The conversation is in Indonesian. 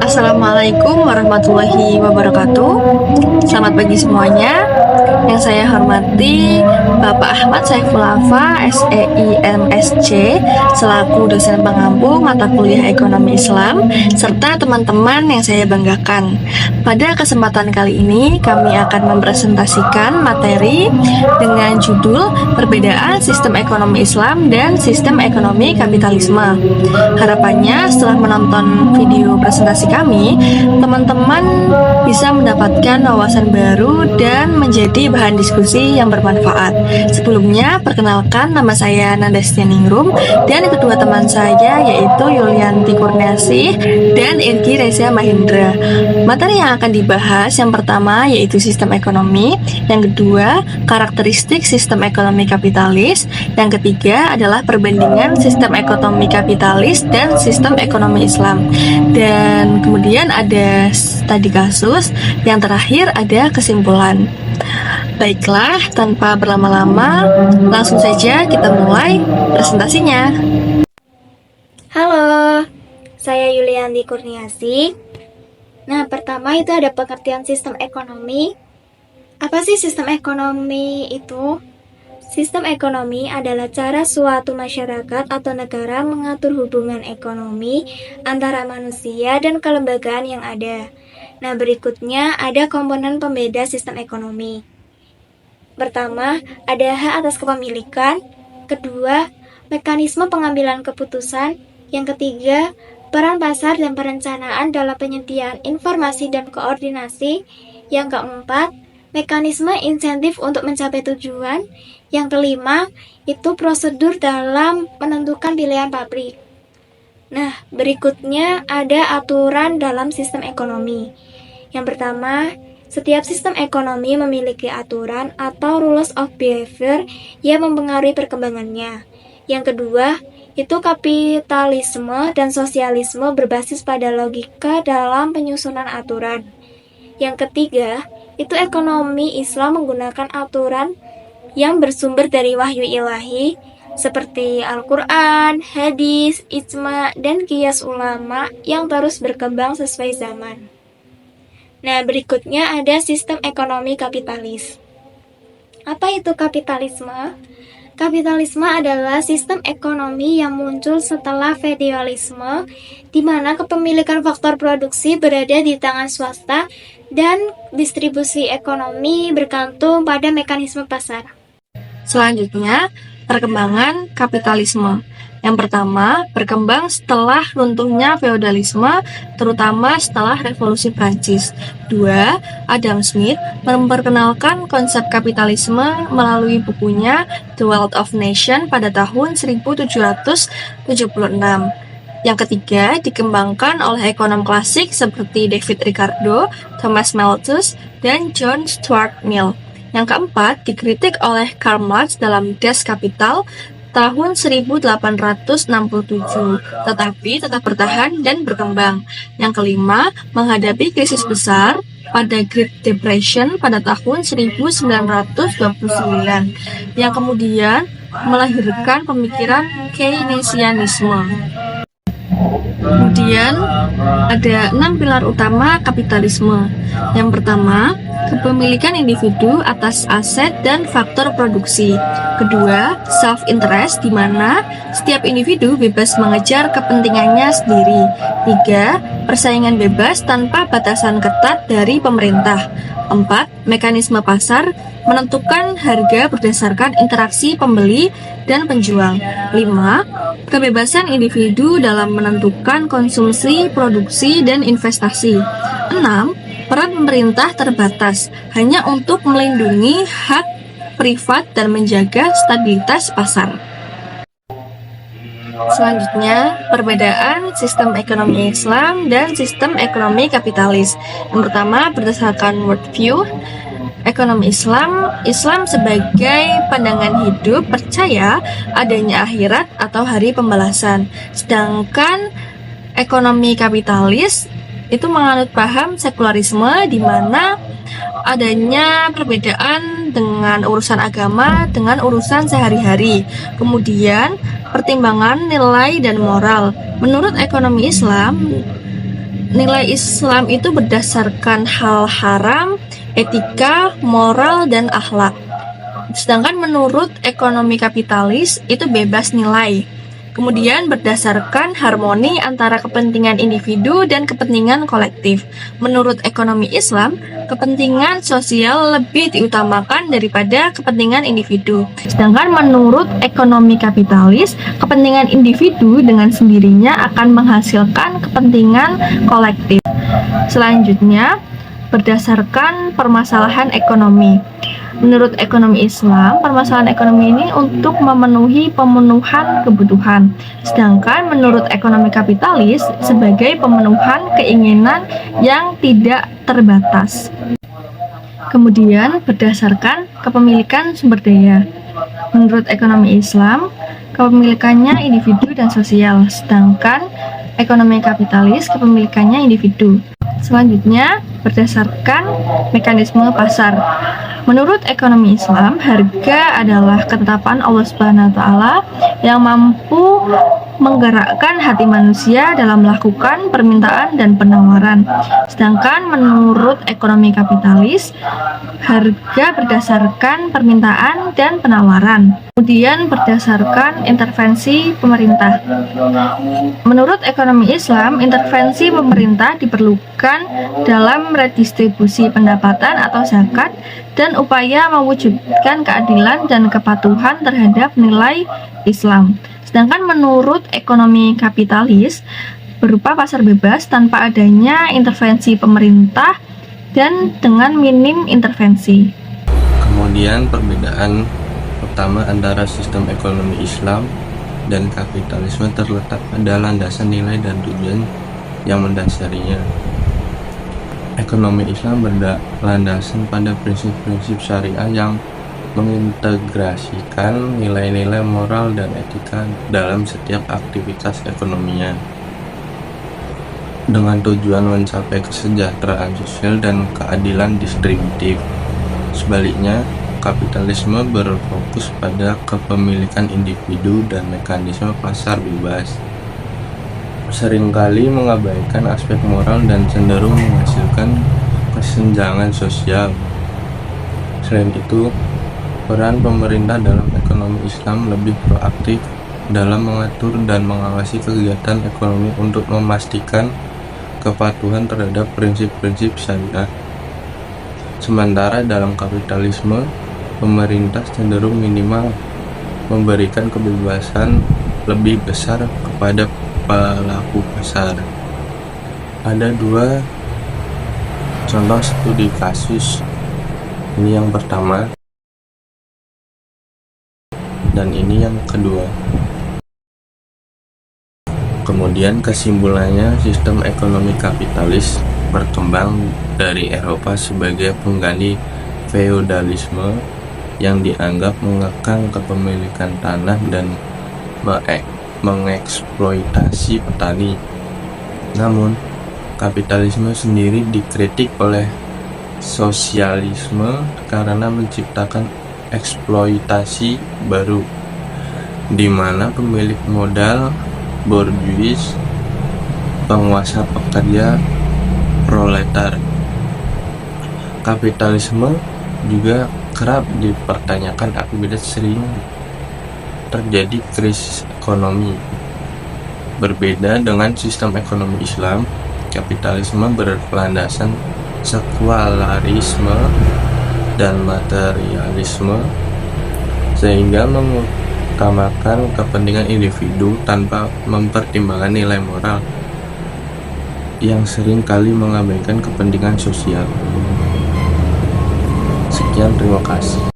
Assalamualaikum warahmatullahi wabarakatuh. Selamat pagi semuanya. Yang saya hormati Bapak Ahmad Saiful Afa, SEI MSc, selaku dosen pengampu mata kuliah Ekonomi Islam, serta teman-teman yang saya banggakan. Pada kesempatan kali ini, kami akan mempresentasikan materi dengan judul Perbedaan Sistem Ekonomi Islam dan Sistem Ekonomi Kapitalisme. Harapannya setelah menonton video presentasi kami, teman-teman bisa mendapatkan wawasan baru dan menjadi bahan diskusi yang bermanfaat. Sebelumnya, perkenalkan, nama saya Nandastia Ningrum dan kedua teman saya yaitu Yulianti Kurniasih dan Irgi Reza Mahindra. Materi yang akan dibahas yang pertama yaitu sistem ekonomi, yang kedua karakteristik sistem ekonomi kapitalis, yang ketiga adalah perbandingan sistem ekonomi kapitalis dan sistem ekonomi Islam, dan kemudian ada studi kasus, yang terakhir ada kesimpulan. Baiklah, tanpa berlama-lama, langsung saja kita mulai presentasinya. Halo, saya Yulianti Kurniasih. Nah, pertama itu ada pengertian sistem ekonomi. Apa sih sistem ekonomi itu? Sistem ekonomi adalah cara suatu masyarakat atau negara mengatur hubungan ekonomi antara manusia dan kelembagaan yang ada. Nah, berikutnya ada komponen pembeda sistem ekonomi. Pertama, ada hak atas kepemilikan. Kedua, mekanisme pengambilan keputusan. Yang ketiga, peran pasar dan perencanaan dalam penyediaan informasi dan koordinasi. Yang keempat, mekanisme insentif untuk mencapai tujuan. Yang kelima, itu prosedur dalam menentukan pilihan pabrik. Nah, berikutnya ada aturan dalam sistem ekonomi. Yang pertama, setiap sistem ekonomi memiliki aturan atau rules of behavior yang mempengaruhi perkembangannya. Yang kedua, itu kapitalisme dan sosialisme berbasis pada logika dalam penyusunan aturan. Yang ketiga, itu ekonomi Islam menggunakan aturan yang bersumber dari wahyu ilahi seperti Al-Quran, hadis, ijma, dan qiyas ulama yang terus berkembang sesuai zaman. Nah, berikutnya ada sistem ekonomi kapitalis. Apa itu kapitalisme? Kapitalisme adalah sistem ekonomi yang muncul setelah feudalisme, di mana kepemilikan faktor produksi berada di tangan swasta dan distribusi ekonomi bergantung pada mekanisme pasar. Selanjutnya, perkembangan kapitalisme. Yang pertama, berkembang setelah runtuhnya feodalisme, terutama setelah Revolusi Prancis. Dua, Adam Smith memperkenalkan konsep kapitalisme melalui bukunya The Wealth of Nations pada tahun 1776. Yang ketiga, dikembangkan oleh ekonom klasik seperti David Ricardo, Thomas Malthus, dan John Stuart Mill. Yang keempat, dikritik oleh Karl Marx dalam Das Kapital tahun 1867, tetapi tetap bertahan dan berkembang. Yang kelima, menghadapi krisis besar pada Great Depression pada tahun 1929, yang kemudian melahirkan pemikiran Keynesianisme. Kemudian ada 6 pilar utama kapitalisme. Yang pertama, kepemilikan individu atas aset dan faktor produksi. Kedua, self-interest, di mana setiap individu bebas mengejar kepentingannya sendiri. Tiga, persaingan bebas tanpa batasan ketat dari pemerintah. Empat, mekanisme pasar menentukan harga berdasarkan interaksi pembeli dan penjual. 5. Kebebasan individu dalam menentukan konsumsi, produksi, dan investasi. 6. Peran pemerintah terbatas hanya untuk melindungi hak privat dan menjaga stabilitas pasar. Selanjutnya, perbedaan sistem ekonomi Islam dan sistem ekonomi kapitalis. Yang pertama, berdasarkan worldview, ekonomi Islam sebagai pandangan hidup percaya adanya akhirat atau hari pembalasan. Sedangkan ekonomi kapitalis itu menganut paham sekularisme, di mana adanya perbedaan dengan urusan agama dengan urusan sehari-hari. Kemudian pertimbangan nilai dan moral. Menurut ekonomi Islam, nilai Islam itu berdasarkan hal haram, etika, moral, dan akhlak. Sedangkan menurut ekonomi kapitalis itu bebas nilai. Kemudian berdasarkan harmoni antara kepentingan individu dan kepentingan kolektif. Menurut ekonomi Islam, kepentingan sosial lebih diutamakan daripada kepentingan individu. Sedangkan menurut ekonomi kapitalis, kepentingan individu dengan sendirinya akan menghasilkan kepentingan kolektif. Selanjutnya, berdasarkan permasalahan ekonomi. Menurut ekonomi Islam, permasalahan ekonomi ini untuk memenuhi pemenuhan kebutuhan. Sedangkan menurut ekonomi kapitalis sebagai pemenuhan keinginan yang tidak terbatas. Kemudian berdasarkan kepemilikan sumber daya. Menurut ekonomi Islam, kepemilikannya individu dan sosial. Sedangkan ekonomi kapitalis kepemilikannya individu. Selanjutnya, berdasarkan mekanisme pasar. Menurut ekonomi Islam, harga adalah ketetapan Allah Subhanahu wa taala yang mampu menggerakkan hati manusia dalam melakukan permintaan dan penawaran. Sedangkan menurut ekonomi kapitalis, harga berdasarkan permintaan dan penawaran. Kemudian berdasarkan intervensi pemerintah. Menurut ekonomi Islam, intervensi pemerintah diperlukan dalam redistribusi pendapatan atau zakat dan upaya mewujudkan keadilan dan kepatuhan terhadap nilai Islam. Sedangkan menurut ekonomi kapitalis berupa pasar bebas tanpa adanya intervensi pemerintah dan dengan minim intervensi. Kemudian perbedaan pertama antara sistem ekonomi Islam dan kapitalisme terletak pada landasan nilai dan tujuan yang mendasarinya. Ekonomi Islam berlandasan pada prinsip-prinsip syariah yang mengintegrasikan nilai-nilai moral dan etika dalam setiap aktivitas ekonominya dengan tujuan mencapai kesejahteraan sosial dan keadilan distributif. Sebaliknya, kapitalisme berfokus pada kepemilikan individu dan mekanisme pasar bebas. Seringkali mengabaikan aspek moral dan cenderung menghasilkan kesenjangan sosial. Selain itu, peran pemerintah dalam ekonomi Islam lebih proaktif dalam mengatur dan mengawasi kegiatan ekonomi untuk memastikan kepatuhan terhadap prinsip-prinsip syariah. Sementara dalam kapitalisme, pemerintah cenderung minimal memberikan kebebasan lebih besar kepada pelaku pasar. Ada dua contoh studi kasus. Ini yang pertama dan ini yang kedua. Kemudian kesimpulannya, sistem ekonomi kapitalis berkembang dari Eropa sebagai pengganti feodalisme yang dianggap mengekang kepemilikan tanah dan mengeksploitasi petani. Namun, kapitalisme sendiri dikritik oleh sosialisme karena menciptakan eksploitasi baru, di mana pemilik modal borjuis, penguasa pekerja proletar. Kapitalisme juga kerap dipertanyakan akibat sering terjadi krisis ekonomi. Berbeda dengan sistem ekonomi Islam, kapitalisme berlandasan sekularisme dan materialisme, sehingga mengutamakan kepentingan individu tanpa mempertimbangkan nilai moral yang sering kali mengabaikan kepentingan sosial. Sekian, terima kasih.